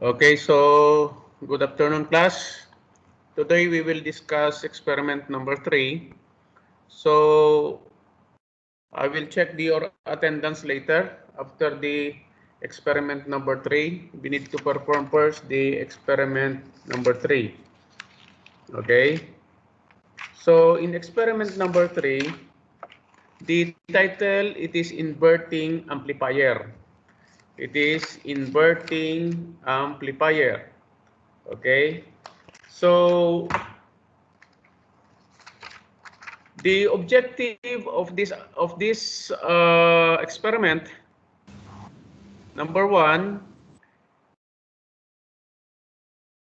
Okay, so good afternoon, class. Today we will discuss experiment number 3. So I will check your attendance later. After the experiment number 3, we need to perform first the experiment number 3. Okay, so in experiment number 3, the title it is inverting amplifier. It is inverting amplifier. Okay, so the objective of this experiment, number one,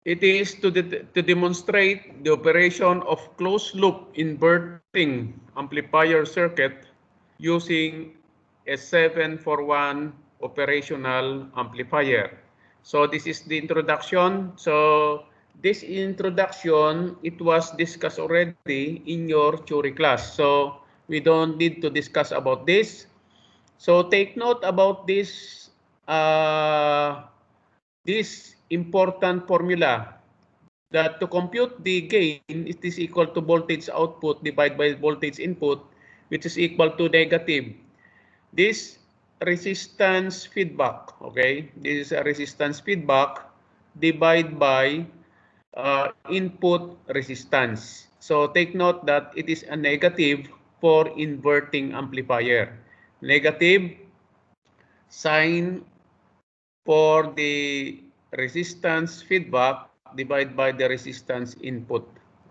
it is to demonstrate the operation of closed loop inverting amplifier circuit using a 741 operational amplifier. So this is the introduction. So this introduction, it was discussed already in your theory class. So we don't need to discuss about this. So take note about this important formula that to compute the gain it is equal to voltage output divided by voltage input, which is equal to negative this resistance feedback. Okay, this is a resistance feedback divided by input resistance. So take note that it is a negative for inverting amplifier. Negative sign for the resistance feedback divided by the resistance input.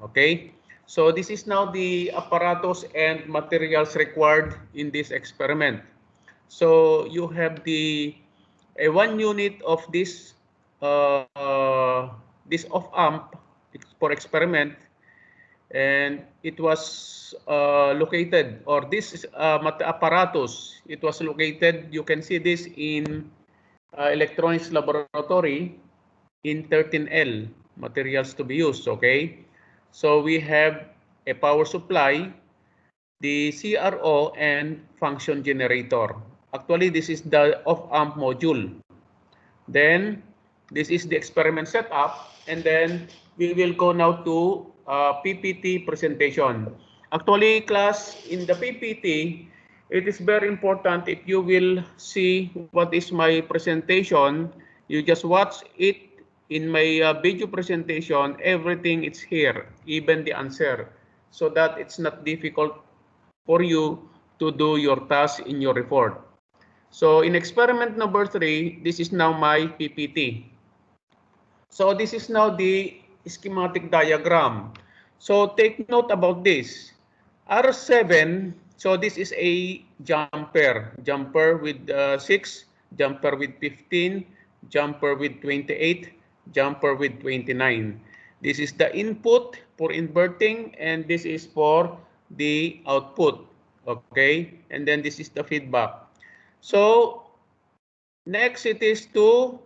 Okay, so this is now the apparatus and materials required in this experiment. So you have the a 1 unit of this off amp for experiment, and it was located, or this apparatus, it was located, you can see this in electronics laboratory in 13L, materials to be used. Okay, so we have a power supply, the CRO, and function generator. Actually, this is the off-amp module. Then this is the experiment setup, and then we will go now to PPT presentation. Actually, class, in the PPT, it is very important if you will see what is my presentation, you just watch it in my video presentation, everything is here, even the answer, so that it's not difficult for you to do your task in your report. So in experiment number 3, this is now my PPT. So this is now the schematic diagram. So take note about this. R7, so this is a jumper with 6, jumper with 15, jumper with 28, jumper with 29. This is the input for inverting, and this is for the output. Okay, and then this is the feedback. So next it is to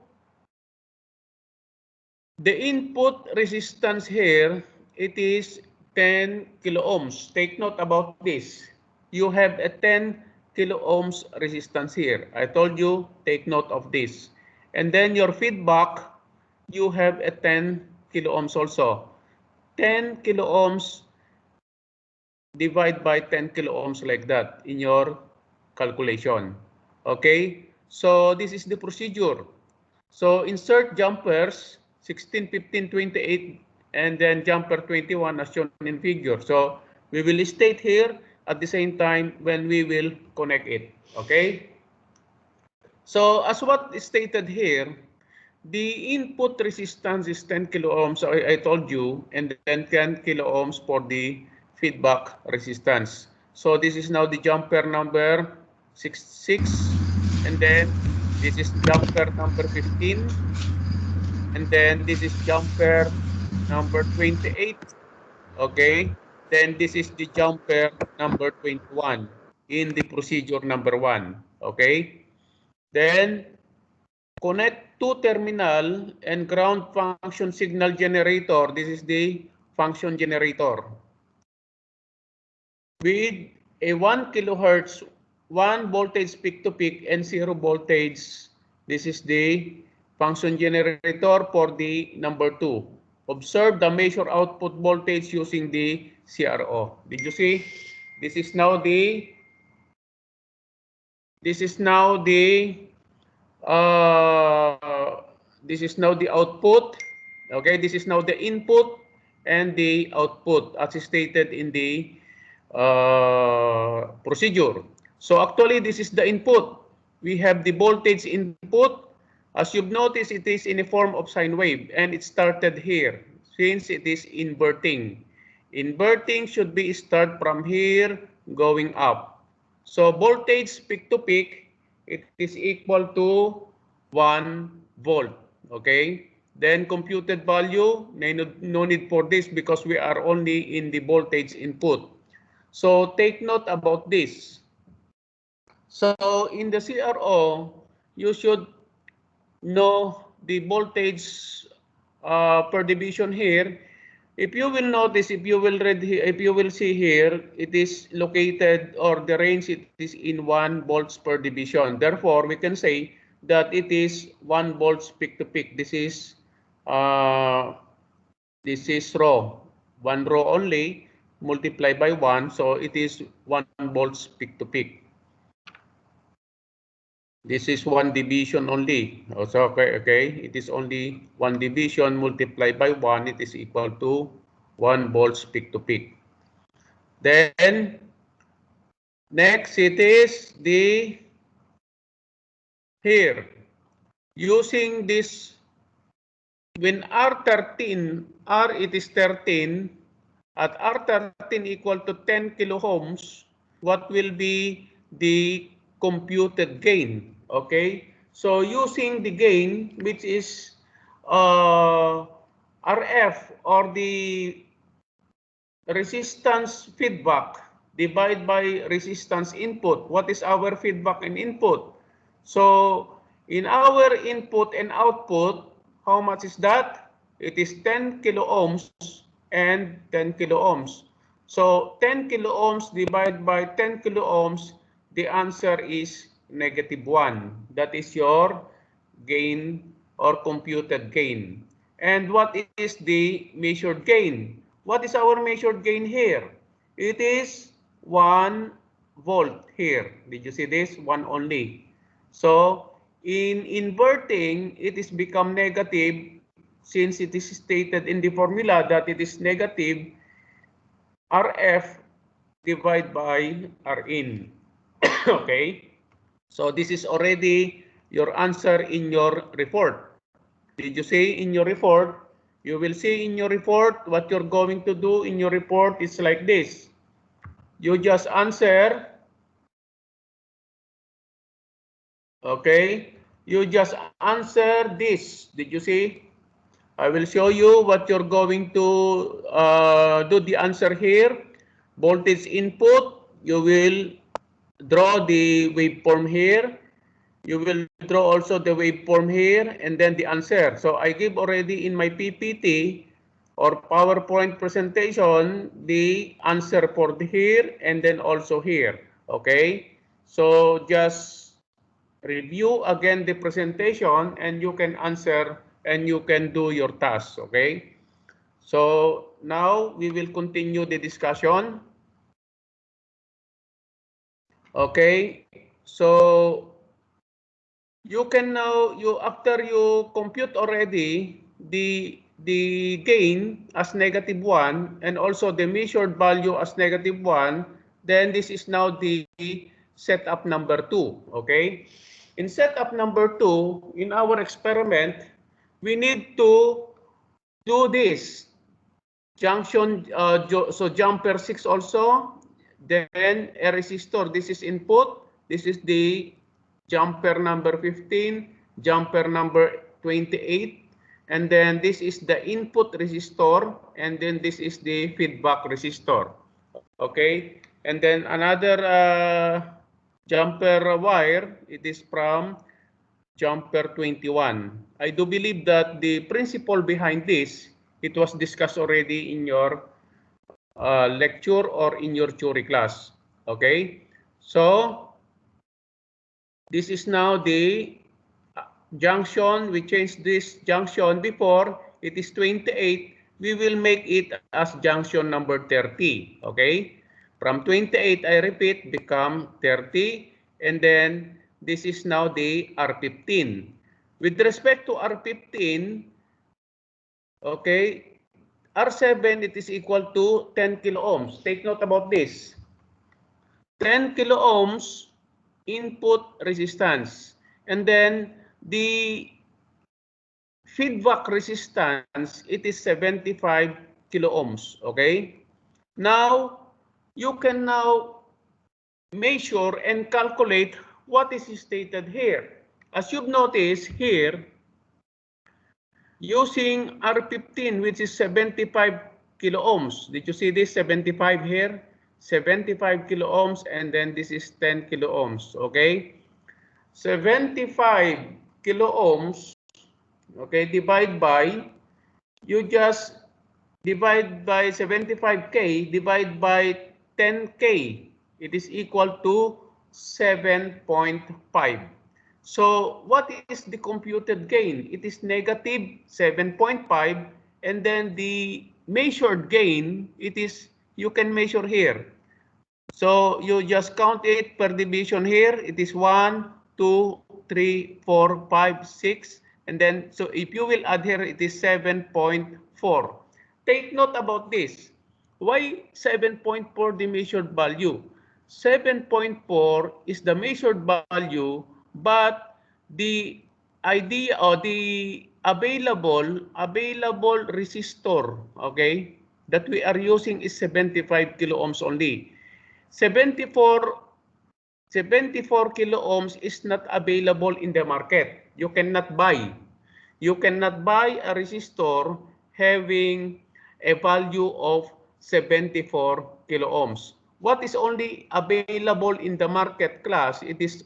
the input resistance here, it is 10 kilo ohms. Take note about this. You have a 10 kilo ohms resistance here. I told you, take note of this. And then your feedback, you have a 10 kilo ohms also. 10 kilo ohms divide by 10 kilo ohms like that in your calculation. Okay, so this is the procedure. So insert jumpers 16, 15, 28, and then jumper 21 as shown in figure. So we will state here at the same time when we will connect it. Okay, so as what is stated here, the input resistance is 10 kilo ohms, I told you, and then 10 kilo ohms for the feedback resistance. So this is now the jumper number 6, and then this is jumper number 15, and then this is jumper number 28. Okay, then this is the jumper number 21 in the procedure number 1. Okay, then connect to terminal and ground function signal generator. This is the function generator with a 1 kilohertz, 1 voltage peak to peak and 0 voltage. This is the function generator for the number 2. Observe the measure output voltage using the CRO. Did you see? This is now the output. Okay, this is now the input and the output as stated in the procedure. So actually this is the input. We have the voltage input. As you've noticed, it is in a form of sine wave and it started here since it is inverting. Inverting should be start from here going up. So voltage peak to peak, it is equal to 1 volt. Okay. Then computed value, no need for this because we are only in the voltage input. So take note about this. So in the CRO, you should know the voltage per division here. If you will notice, if you will see here, it is located, or the range it is in 1 volts per division. Therefore, we can say that it is 1 volts peak to peak. This is row, 1 row only, multiplied by 1, so it is 1 volts peak to peak. This is 1 division only. Also, okay, it is only 1 division multiplied by 1. It is equal to 1 volts peak to peak. Then next, it is the here using this. When R13, R it is 13, at R13 equal to 10 kilo ohms, what will be the computed gain? Okay, so using the gain, which is RF, or the resistance feedback divided by resistance input. What is our feedback and input? So in our input and output, how much is that? It is 10 kilo ohms and 10 kilo ohms. So 10 kilo ohms divided by 10 kilo ohms, the answer is -1. That is your gain or computed gain. And what is the measured gain? What is our measured gain here? It is 1 volt here. Did you see this? 1 only. So in inverting, it is become negative since it is stated in the formula that it is negative RF divided by Rin. Okay. So this is already your answer in your report. Did you say in your report? You will see in your report what you're going to do in your report is like this. You just answer. Okay. You just answer this. Did you see? I will show you what you're going to do the answer here. Voltage input, you will draw the waveform here. You will draw also the waveform here and then the answer. So I give already in my PPT or PowerPoint presentation the answer for here and then also here. Okay. So just review again the presentation and you can answer and you can do your task. Okay. So now we will continue the discussion. Okay. So you can now, after you compute already the gain as -1 and also the measured value as -1, then this is now the setup number 2. Okay. In setup number 2, in our experiment, we need to do this junction, so jumper 6 also, then a resistor. This is input. This is the jumper number 15, jumper number 28, and then this is the input resistor, and then this is the feedback resistor. Okay, and then another jumper wire, it is from jumper 21. I do believe that the principle behind this, it was discussed already in your lecture or in your theory class. Okay, so this is now the junction, we change this junction before, it is 28, we will make it as junction number 30, okay? From 28, I repeat, become 30, and then this is now the R15. With respect to R15, okay, R7, it is equal to 10 kilo ohms. Take note about this. 10 kilo ohms input resistance. And then the feedback resistance, it is 75 kilo ohms. Okay. Now, you can now measure and calculate what is stated here. As you've noticed here, using R15, which is 75 kilo ohms. Did you see this 75 here? 75 kilo ohms, and then this is 10 kilo ohms. Okay. 75 kilo ohms, okay, divide by, you just divide by 75K, divide by 10K, it is equal to 7.5. So what is the computed gain? It is negative 7.5, and then the measured gain, it is, you can measure here. So you just count it per division here, it is 1, 2, 3, 4, 5, 6, and then, so if you will add here, it is 7.4. Take note about this. Why 7.4 the measured value? 7.4 is the measured value, but the idea or the available resistor, okay, that we are using is 75 kilo ohms only. 74 kilo ohms is not available in the market. You cannot buy. You cannot buy a resistor having a value of 74 kilo ohms. What is only available in the market class? It is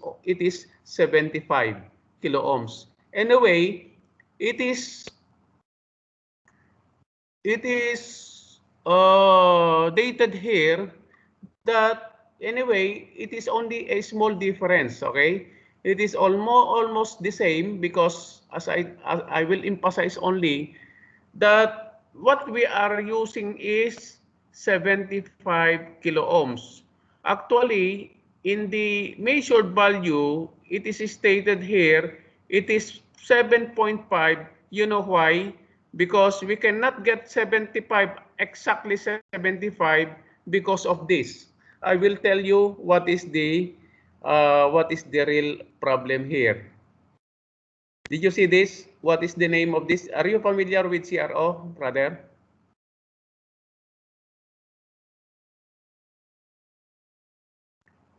75 kilo ohms. Anyway, it is dated here that anyway, it is only a small difference, okay? It is almost the same, because as I will emphasize only that what we are using is 75 kilo ohms. Actually, in the measured value, it is stated here, it is 7.5. You know why? Because we cannot get 75, exactly 75, because of this. I will tell you what is the real problem here. Did you see this? What is the name of this? Are you familiar with CRO, brother?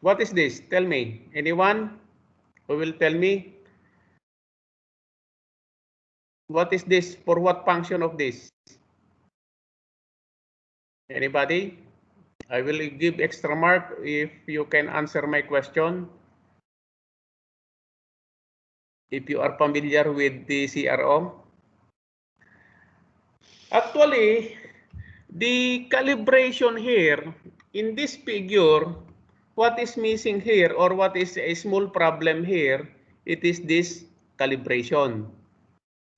What is this? Tell me. Anyone who will tell me? What is this? For what function of this? Anybody? I will give extra mark if you can answer my question. If you are familiar with the CRO. Actually, the calibration here in this figure, what is missing here, or what is a small problem here, it is this calibration.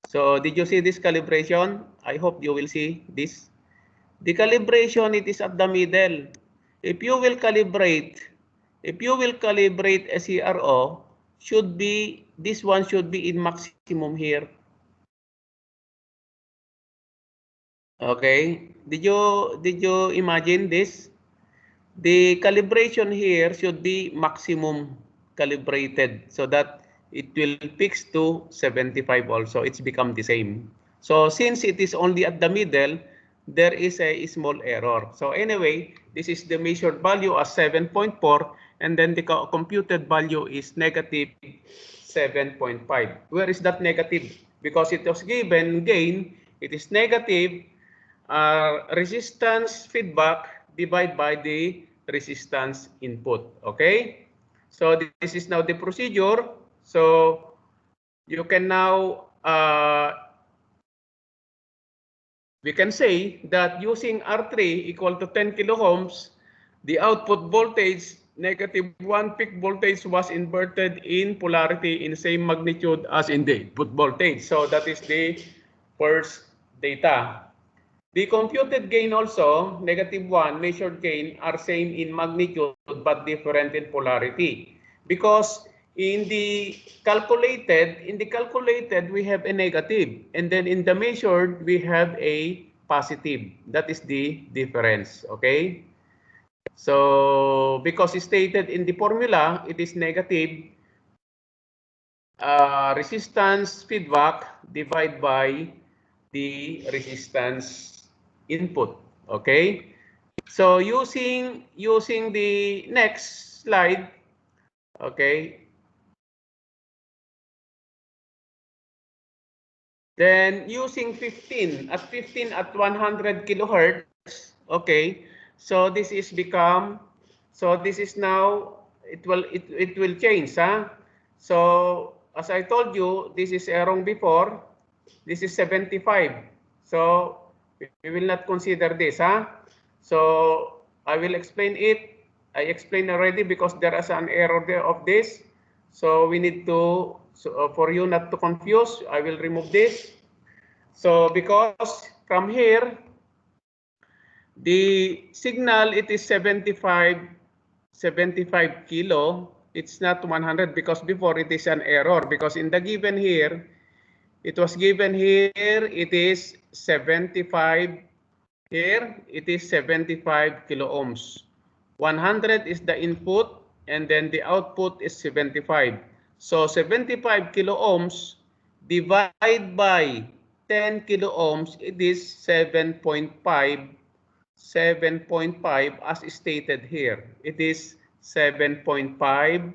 So did you see this calibration? I hope you will see this. The calibration, it is at the middle. If you will calibrate a CRO, this one should be in maximum here. Okay, did you imagine this? The calibration here should be maximum calibrated, so that it will fix to 75 also. It's become the same. So since it is only at the middle, there is a small error. So anyway, this is the measured value as 7.4, and then the computed value is negative 7.5. Where is that negative? Because it was given gain, it is negative resistance feedback divided by the resistance input. Okay, so this is now the procedure. So you can now we can say that using R3 equal to 10 kilo ohms, the output voltage -1 peak voltage was inverted in polarity in same magnitude as in the input voltage. So that is the first data. The computed gain also, -1 measured gain, are same in magnitude but different in polarity. Because in the calculated we have a negative, and then in the measured we have a positive. That is the difference, okay? So because stated in the formula, it is negative resistance feedback divided by the resistance input. Okay. So using the next slide, okay. Then using 15 at 100 kilohertz, okay. So this is become, so this is now, it will change, huh? So as I told you, this is wrong before, this is 75. So we will not consider this, huh? So I will explain it. I explained already because there is an error there of this. So we need to, for you not to confuse, I will remove this. So because from here, the signal, it is 75 kilo. It's not 100 because before it is an error, because in the given here, it was given here, it is 75, here it is 75 kilo ohms. 100 is the input and then the output is 75. So 75 kilo ohms divide by 10 kilo ohms, it is 7.5 as stated here. It is 7.5,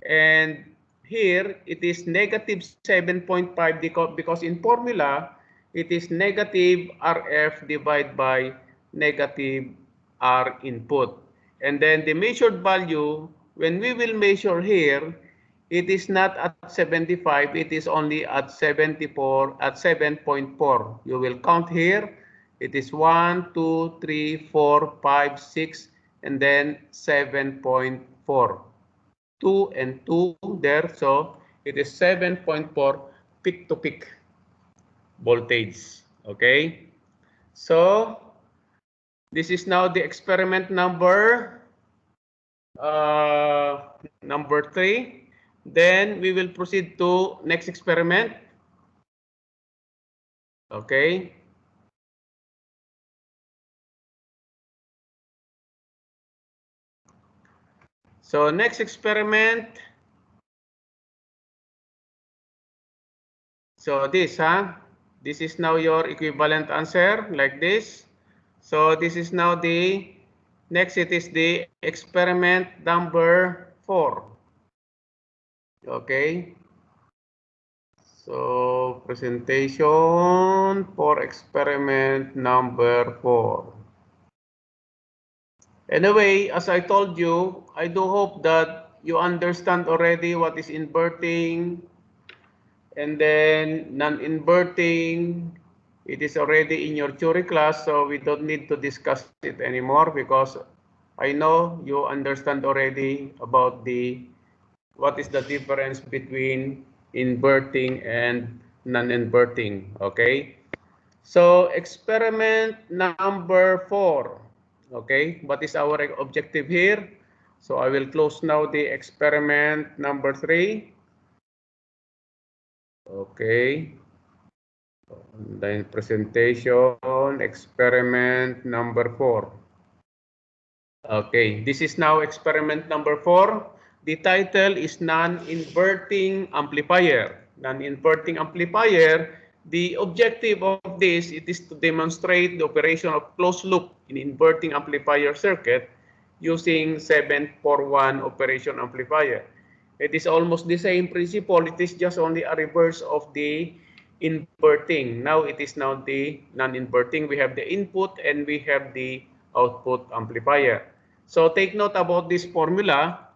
and here it is negative 7.5 because in formula it is negative RF divided by negative R input. And then the measured value, when we will measure here, it is not at 75, it is only at 74, at 7.4. You will count here. It is 1, 2, 3, 4, 5, 6, and then 7.4. 2 and 2 there. So it is 7.4 peak to peak voltage. Okay. So this is now the experiment number 3. Then we will proceed to next experiment. Okay. So next experiment. So this, this is now your equivalent answer like this. So this is now the next, it is the experiment number 4. Okay. So presentation for experiment number 4. Anyway, as I told you, I do hope that you understand already what is inverting and then non-inverting. It is already in your theory class, so we don't need to discuss it anymore because I know you understand already about what is the difference between inverting and non-inverting. Okay. So experiment number 4. Okay, what is our objective here? So I will close now the experiment number 3. Okay. Then presentation experiment number 4. Okay, this is now experiment number 4. The title is non-inverting amplifier. Non-inverting amplifier, the objective of this, it is to demonstrate the operation of closed loop in inverting amplifier circuit using 741 operation amplifier. It is almost the same principle. It is just only a reverse of the inverting. Now it is now the non-inverting. We have the input and we have the output amplifier. So take note about this formula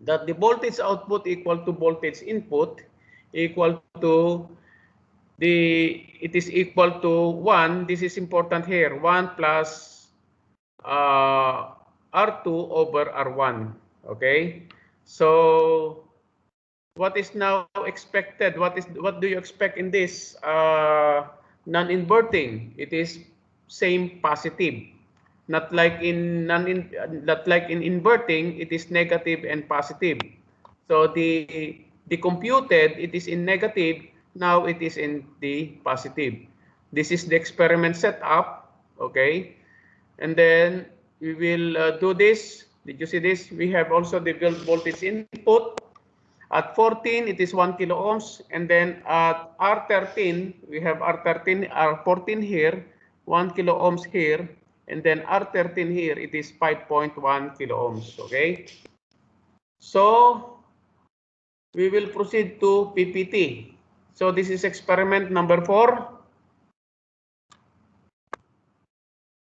that the voltage output equal to voltage input equal to it is equal to 1. This is important here. 1 plus R2 over R1. Okay, so what is now expected? What do you expect in this non-inverting? It is same positive. Not like in inverting, it is negative and positive. So the computed, it is in negative. Now it is in the positive. This is the experiment setup. Okay, and then we will do this. Did you see this? We have also the voltage input. At 14, it is 1 kilo ohms. And then at R13, we have R13, R14 here, 1 kilo ohms here. And then R13 here, it is 5.1 kilo ohms. Okay. So we will proceed to PPT. So this is experiment number 4.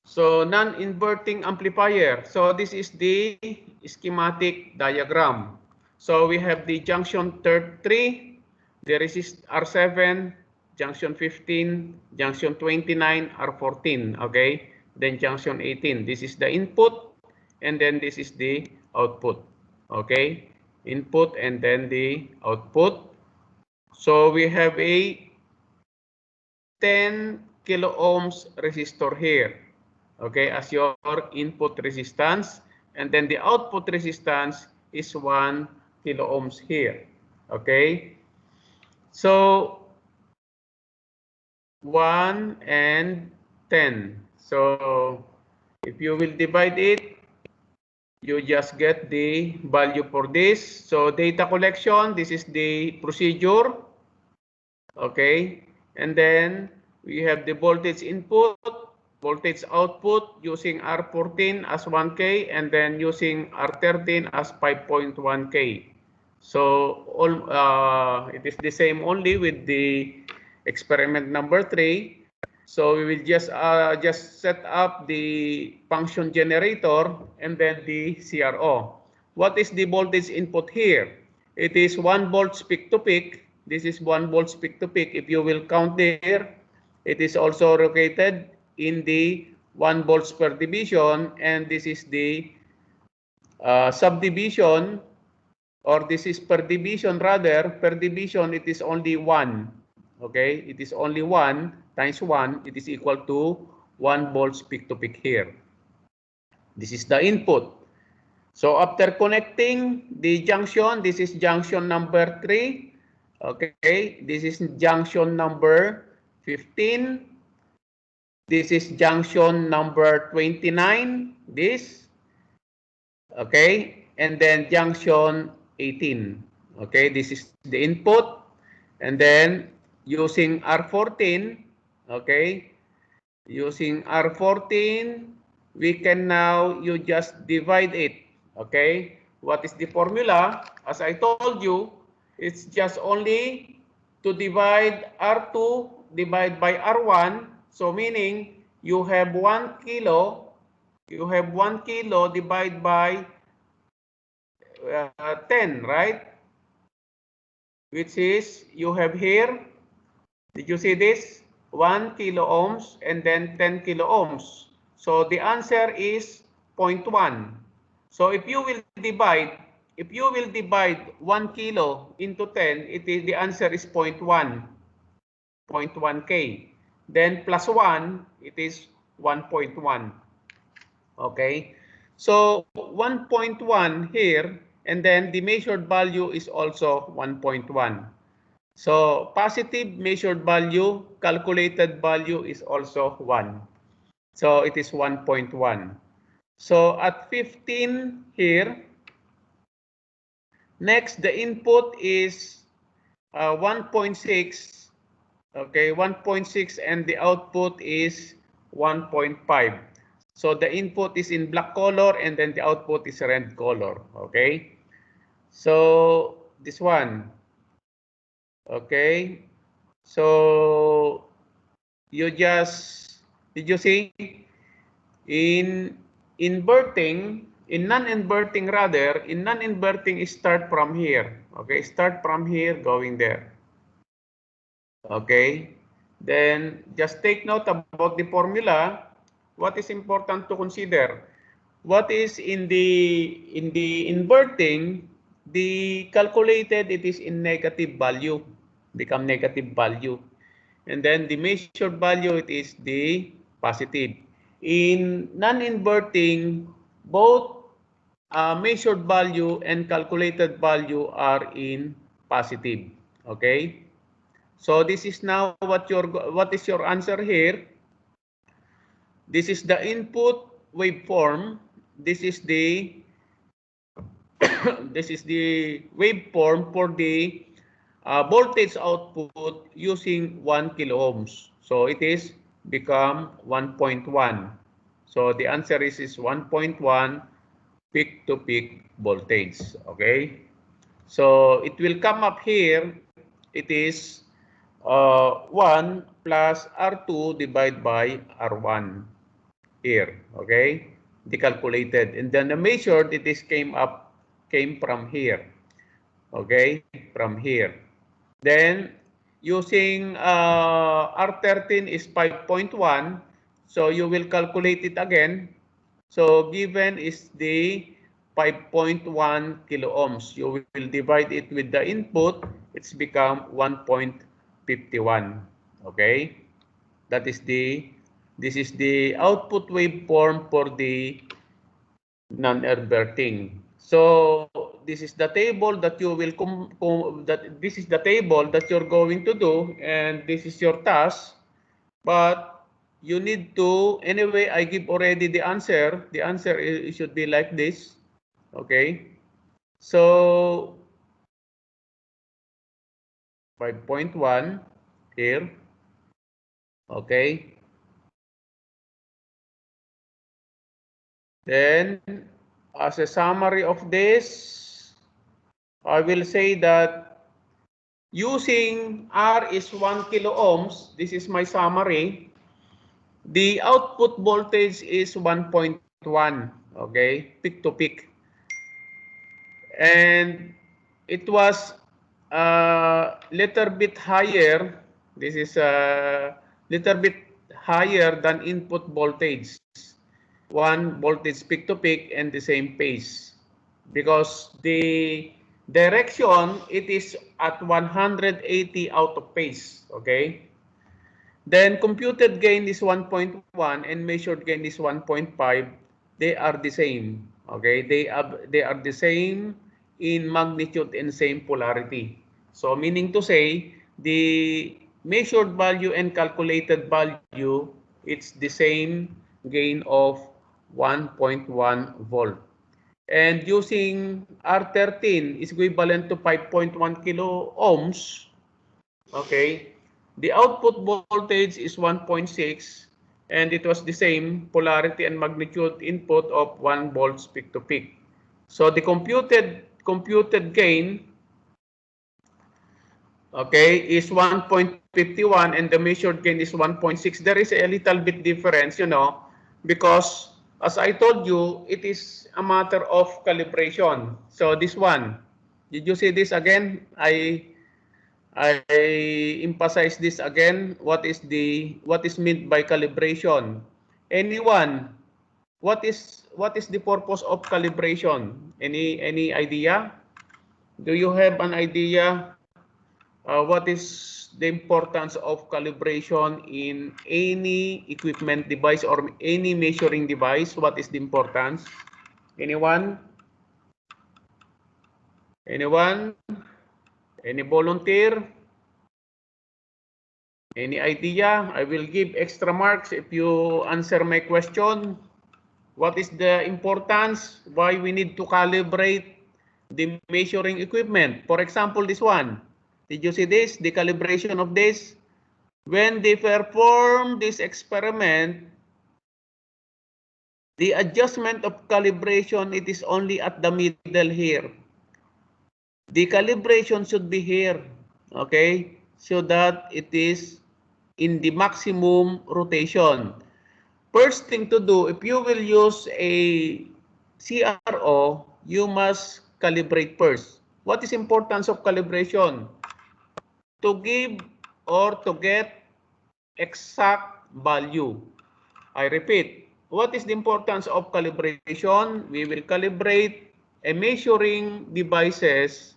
So non-inverting amplifier. So this is the schematic diagram. So we have the junction 3, the resist R7, junction 15, junction 29, R14, okay? Then junction 18. This is the input, and then this is the output, okay? Input and then the output. So we have a 10 kilo ohms resistor here, okay, as your input resistance, and then the output resistance is 1 kilo ohms here. Okay, so 1 and 10. So if you will divide it, you just get the value for this. So data collection, this is the procedure. Okay, and then we have the voltage input, voltage output using R14 as 1K, and then using R13 as 5.1K. So it is the same only with the experiment number 3. So we will just set up the function generator and then the CRO. What is the voltage input here? It is 1 volt peak to peak. This is 1 volt peak to peak. If you will count there, it is also located in the 1 volts per division, and this is the subdivision, or this is per division rather. Per division, it is only 1. Okay, it is only 1 times 1. It is equal to 1 volts peak to peak here. This is the input. So after connecting the junction, this is junction number 3. Okay, this is junction number 15. This is junction number 29. This. Okay, and then junction 18. Okay, this is the input. And then using R14, okay, using R14, we can now, you just divide it. Okay, what is the formula? As I told you, it's just only to divide R2 divide by R1. So meaning you have 1 kilo, divided by 10, right? Which is, you have here, did you see this? 1 kilo ohms and then 10 kilo ohms. So the answer is 0.1. So if you will divide 1 kilo into 10, the answer is 0.1. 0.1K. Then plus 1, it is 1.1. Okay. So 1.1 here, and then the measured value is also 1.1. So positive measured value, calculated value is also 1. So it is 1.1. So at 15 here, next the input is 1.6. Okay, 1.6, and the output is 1.5. So the input is in black color and then the output is red color. Okay. So this one. Okay. So you just, did you see? In inverting, in non-inverting rather, in non-inverting start from here. Okay, start from here going there. Okay, then just take note about the formula. What is important to consider? what is in the inverting, the calculated, it is in negative value, become negative value. And then the measured value, it is the positive. In non-inverting, both measured value and calculated value are in positive. Okay? So this is now what is your answer here? This is the input waveform. This is the this is the waveform for the voltage output using 1 kilo ohms. So it is become 1.1. So the answer is 1.1 peak to peak voltage. Okay. So it will come up here. It is 1 plus R2 divided by R1 here. Okay. The calculated, and then the measured, it is came from here. Okay, from here. Then using R13 is 5.1, so you will calculate it again. So given is the 5.1 kilo ohms. You will divide it with the input, it's become 1.51. Okay, that is this is the output waveform for the non-inverting. So this is the table that you will this is the table that you're going to do, and this is your task. But you need to, anyway, I give already the answer. The answer should be like this. Okay. So 5.1 here. Okay. Then as a summary of this, I will say that using R is 1 kilo ohms, this is my summary. The output voltage is 1.1, okay, peak to peak. And it was a little bit higher. This is a little bit higher than input voltage. 1 voltage peak to peak and the same pace. Because the direction, it is at 180 out of phase. Okay. Then computed gain is 1.1 and measured gain is 1.5. They are the same. Okay. They are the same in magnitude and same polarity. So meaning to say, the measured value and calculated value, it's the same gain of 1.1 volt. And using R13 is equivalent to 5.1 kilo ohms. Okay. The output voltage is 1.6, and it was the same polarity and magnitude input of 1 volts peak to peak. So the computed gain, okay, is 1.51 and the measured gain is 1.6. There is a little bit difference, because as I told you, it is a matter of calibration. So this one, did you see this again? I emphasize this again. What is meant by calibration? Anyone? What is the purpose of calibration? Any idea? Do you have an idea? What is the importance of calibration in any equipment device or any measuring device? What is the importance? Anyone? Anyone? Any volunteer? Any idea? I will give extra marks if you answer my question. What is the importance? Why we need to calibrate the measuring equipment? For example, this one. Did you see this? The calibration of this. When they perform this experiment, the adjustment of calibration, it is only at the middle here. The calibration should be here, okay? So that it is in the maximum rotation. First thing to do, if you will use a CRO, you must calibrate first. What is importance of calibration? To give or to get exact value. I repeat, what is the importance of calibration? We will calibrate a measuring devices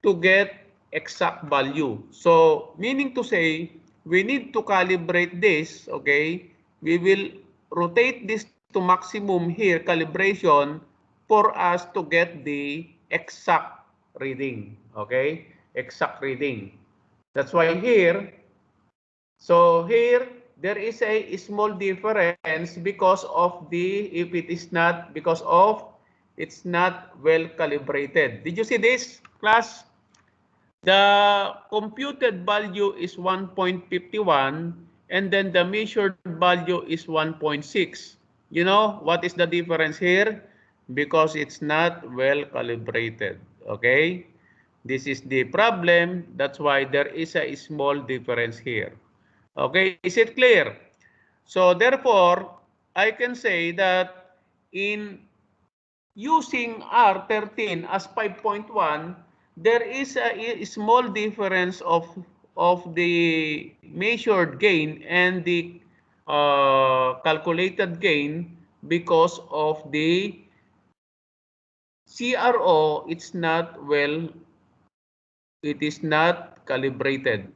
to get exact value. So, meaning to say, we need to calibrate this, okay? We will rotate this to maximum here, calibration, for us to get the exact reading, okay? Exact reading. That's why here, so here, there is a small difference because of the, if it is not, because of, it's not well calibrated. Did you see this, class? The computed value is 1.51 and then the measured value is 1.6. You know what is the difference here? Because it's not well calibrated. Okay? This is the problem. That's why there is a small difference here. Okay, is it clear? So therefore, I can say that in using R13 as 5.1, there is a small difference of the measured gain and the calculated gain because of the CRO. It's not well, it is not calibrated.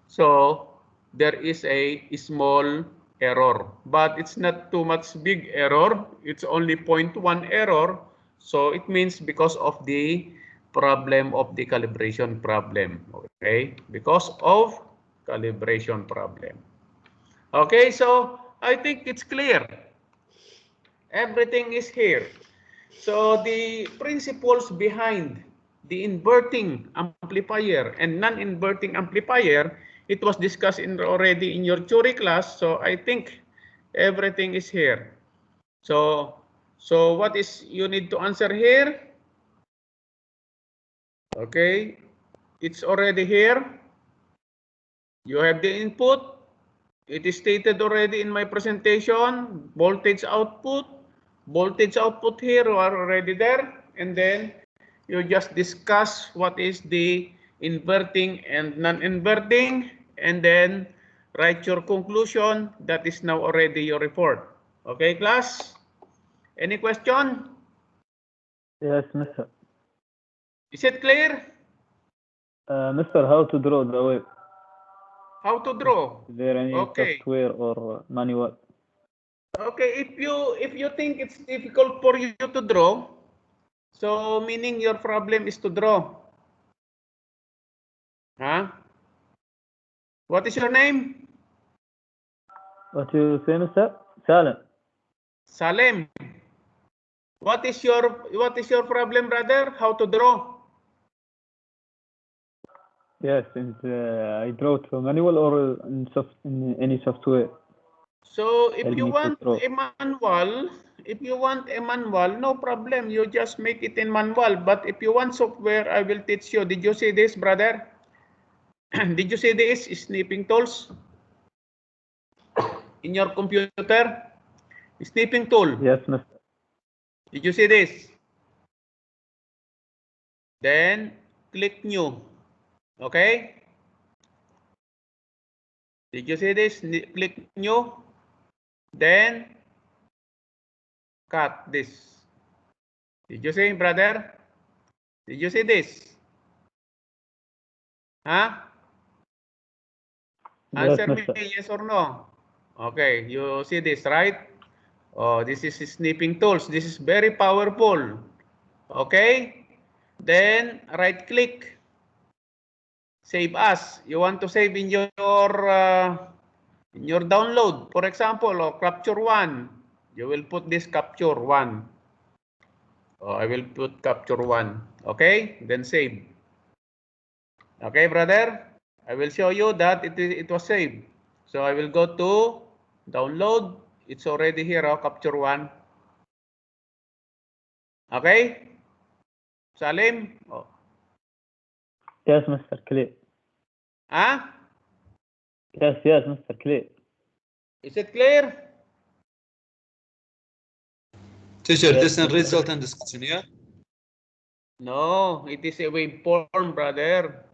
So there is a small error, but it's not too much big error. It's only 0.1 error. So it means because of the problem of the calibration problem. Okay, because of calibration problem. Okay, so I think it's clear. Everything is here. So the principles behind the inverting amplifier and non-inverting amplifier, it was discussed already in your theory class. So I think everything is here. So what is you need to answer here? Okay, it's already here. You have the input. It is stated already in my presentation. Voltage output here are already there, and then you just discuss what is the inverting and non-inverting, and then write your conclusion. That is now already your report. Okay, class? Any question? Yes, Mr. Is it clear? Mr. How to draw the wave? How to draw? Is there any Okay. software or manual? Okay, if you think it's difficult for you to draw, so meaning your problem is to draw. Huh? What is your name? What you say, Mr. Salim? Salem. What is your problem, brother? How to draw? Yes, and I draw to manual or in any software. So if Help you me to want draw. a manual, no problem. You just make it in manual. But if you want software, I will teach you. Did you see this, brother? Did you see this snipping tools in your computer? Snipping tool. Yes, Mr. Did you see this? Then click new. Okay? Did you see this? Click new. Then cut this. Did you see, brother? Did you see this? Huh? Yes, Answer me Mr. yes or no. Okay, you see this, right? Oh, this is snipping tools. This is very powerful. Okay? Then right click. Save as. You want to save in your download. For example, capture one. You will put this capture one. I will put capture one. Okay? Then save. Okay, brother? I will show you that it was saved. So I will go to download. It's already here, capture one. Okay? Salim? Oh. Yes, Mr. Clear. Huh? Yes, Mr. Clear. Is it clear? Teacher, Yes, this is Mr. result and discussion, yeah? No, it is a waveform, brother.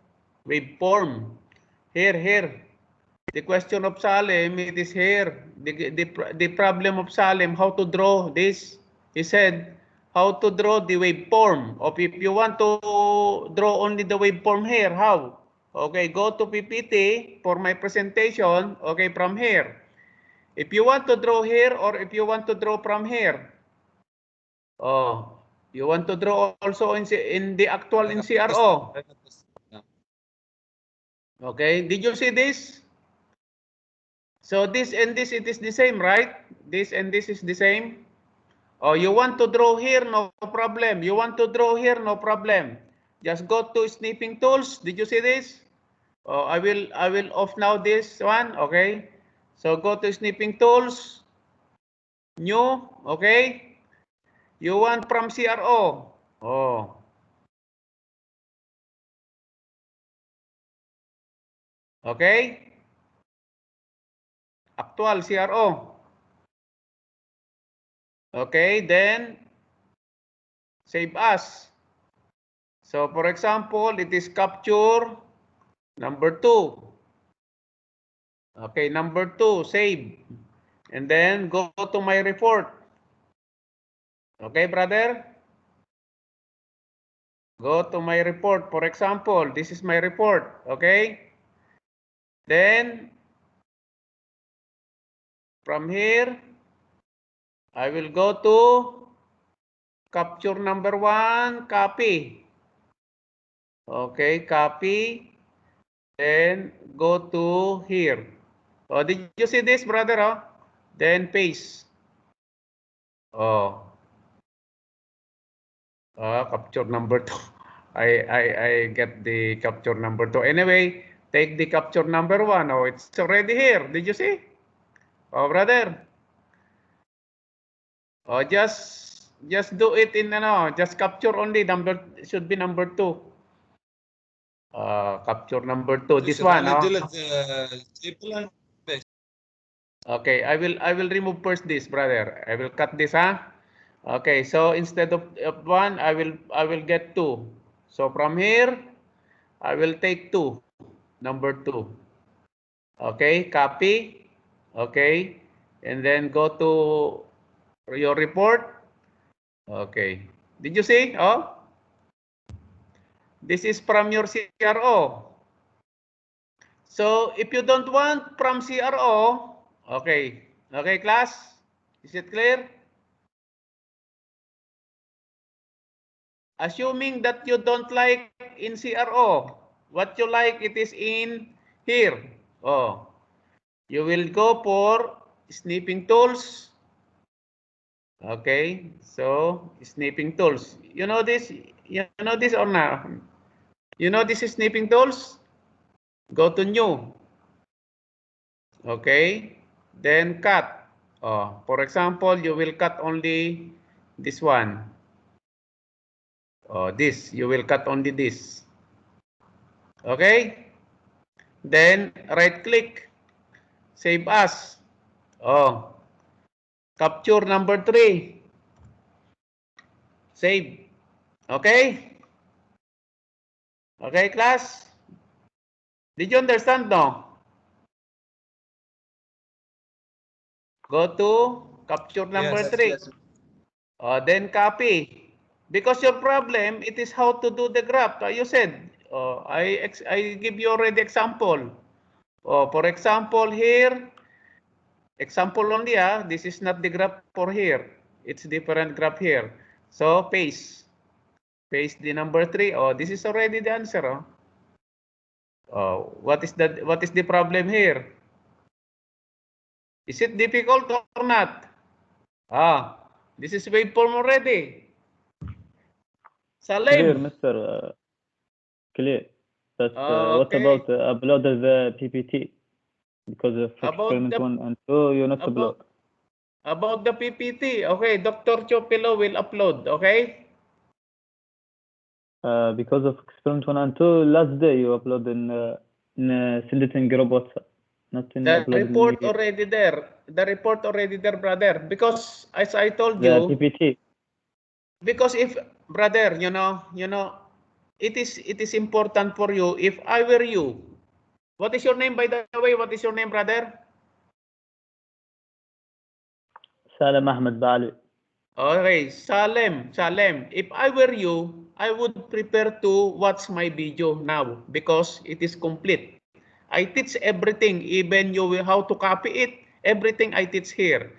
Waveform. Here. The question of Salim, it is here. The problem of Salim, how to draw this. He said, how to draw the waveform. Or if you want to draw only the waveform here, how? Okay, go to PPT for my presentation. Okay, from here. If you want to draw here or if you want to draw from here. Oh, you want to draw also in the actual in CRO. Okay, did you see this? So this and this, it is the same, right? This and this is the same. Oh, you want to draw here, no problem. You want to draw here, no problem. Just go to snipping tools. Did you see this? Oh, I will off now this one. Okay. So go to snipping tools. New. Okay. You want from CRO. Oh. Okay. Actual CRO. Okay, then save as. So for example, it is capture number 2. Okay, number 2, save. And then go to my report. Okay, brother? Go to my report. For example, this is my report. Okay? Then, from here, I will go to capture number 1, copy. Okay, copy. Then, go to here. Oh, did you see this, brother? Oh? Then, paste. Oh. Capture number 2. I get the capture number 2. Anyway, take the capture number 1. Oh, it's already here. Did you see? Oh, brother. Oh, just do it in just capture only number, should be number 2. Capture number 2. This one. Okay, I will remove first this, brother. I will cut this, huh? Okay, so instead of 1, I will get 2. So from here, I will take 2, number 2. Okay, copy. Okay, and then go to your report. Okay, did you see? Oh, this is from your CRO. So if you don't want from CRO, okay, class, is it clear? Assuming that you don't like in CRO, what you like it is in here. Oh, you will go for snipping tools. Okay, so snipping tools. You know this? You know this or not? You know this is snipping tools? Go to new. Okay, then cut. Oh, for example, you will cut only this one. Oh, this, you will cut only this. Okay, then right click, save as. Oh, capture number 3. Save. Okay? Okay, class? Did you understand, no? Go to capture number 3. Yes. Then copy. Because your problem, it is how to do the graph. You said, I give you already example. For example, here, example only, this is not the graph for here. It's different graph here. So paste. Paste the number 3. Oh, this is already the answer. What is the problem here? Is it difficult or not? This is waveform already. Salim. Clear, Mr. Clear. But what Okay. about upload the PPT? Because of About experiment the- 1 and 2, you not upload. About the PPT, okay, Dr. Chopilo will upload, okay? Because of experiment 1 and 2, last day you upload send it in group WhatsApp, not in The upload report in already there. The report already there, brother. Because as I told the you, PPT. because if, brother, you know, it is important for you. If I were you, What is your name, by the way? What is your name, brother? Salam Ahmed Bali. Okay, Salem. If I were you, I would prepare to watch my video now because it is complete. I teach everything, even you will how to copy it. Everything I teach here.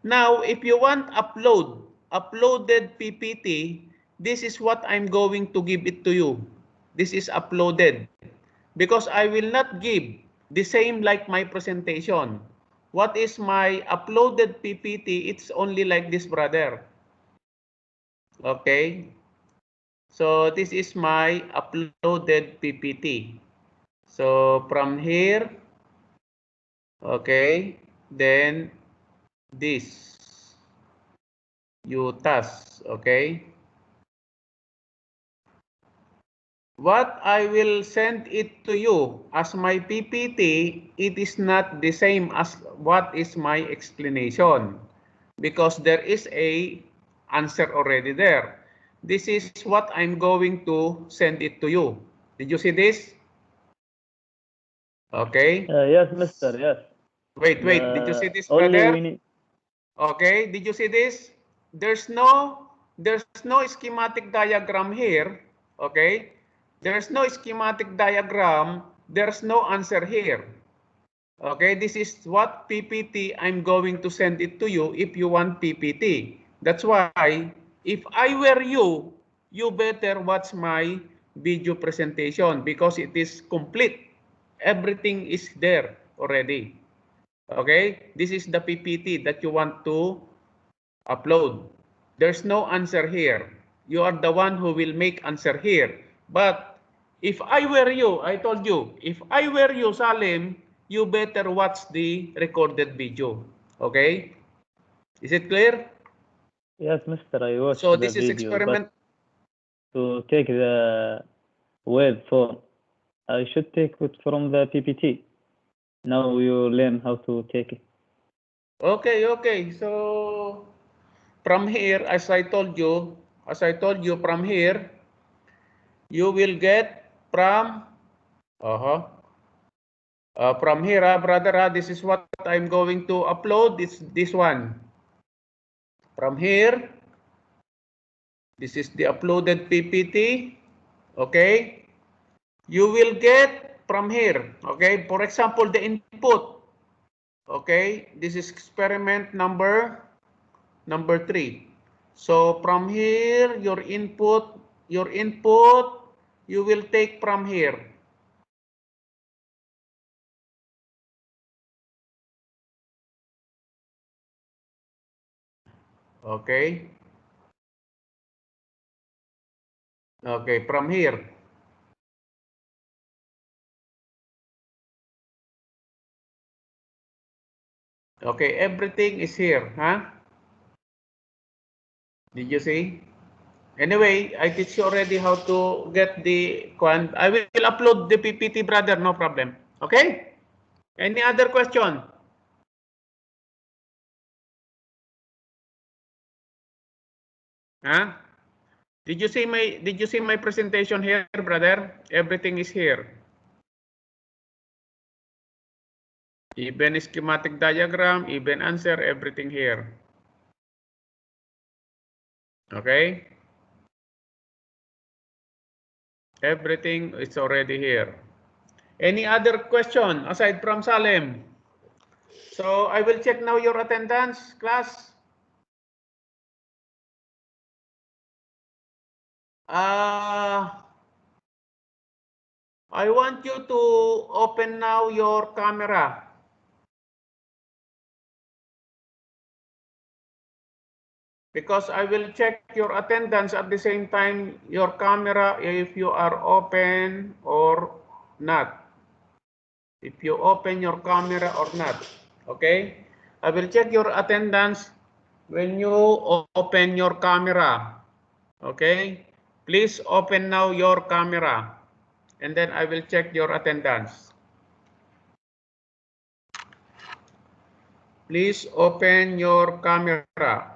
Now, if you want uploaded PPT, this is what I'm going to give it to you. This is uploaded because I will not give the same like my presentation. What is my uploaded PPT? It's only like this, brother. Okay. So this is my uploaded PPT. So from here, okay, then this UTAS, okay. What I will send it to you as my PPT, it is not the same as what is my explanation because there is a answer already there. This is what I'm going to send it to you. Did you see this? Okay. Yes, Mister. Yes. Wait. Did you see this, Only brother? we need. Okay. Did you see this? There's no schematic diagram here. Okay. There's no schematic diagram. There's no answer here. Okay. This is what PPT I'm going to send it to you if you want PPT. That's why if I were you, you better watch my video presentation because it is complete. Everything is there already. Okay, this is the PPT that you want to upload. There's no answer here. You are the one who will make answer here. But if I were you, I told you, if I were you, Salim, you better watch the recorded video. Okay? Is it clear? Yes, Mister. I watched So the this is video, experiment. but to take the web form, I should take it from the PPT. Now you learn how to take it. Okay. So from here, as I told you, from here, you will get from from here, brother, this is what I'm going to upload. This one. From here, this is the uploaded PPT. Okay. You will get from here. Okay. For example, the input. Okay. This is experiment number 3. So from here, your input, you will take from here. Okay. Okay, from here. Okay, everything is here, huh? Did you see? Anyway, I teach you already how to get the I will upload the PPT, brother, no problem. Okay? Any other question? Huh? Did you see my presentation here, brother? Everything is here. Even schematic diagram, even answer, everything here. Okay? Everything is already here. Any other question aside from Salem? So I will check now your attendance, class. I want you to open now your camera. Because I will check your attendance at the same time, your camera, if you are open or not. If you open your camera or not. Okay? I will check your attendance when you open your camera. Okay? Please open now your camera. And then I will check your attendance. Please open your camera.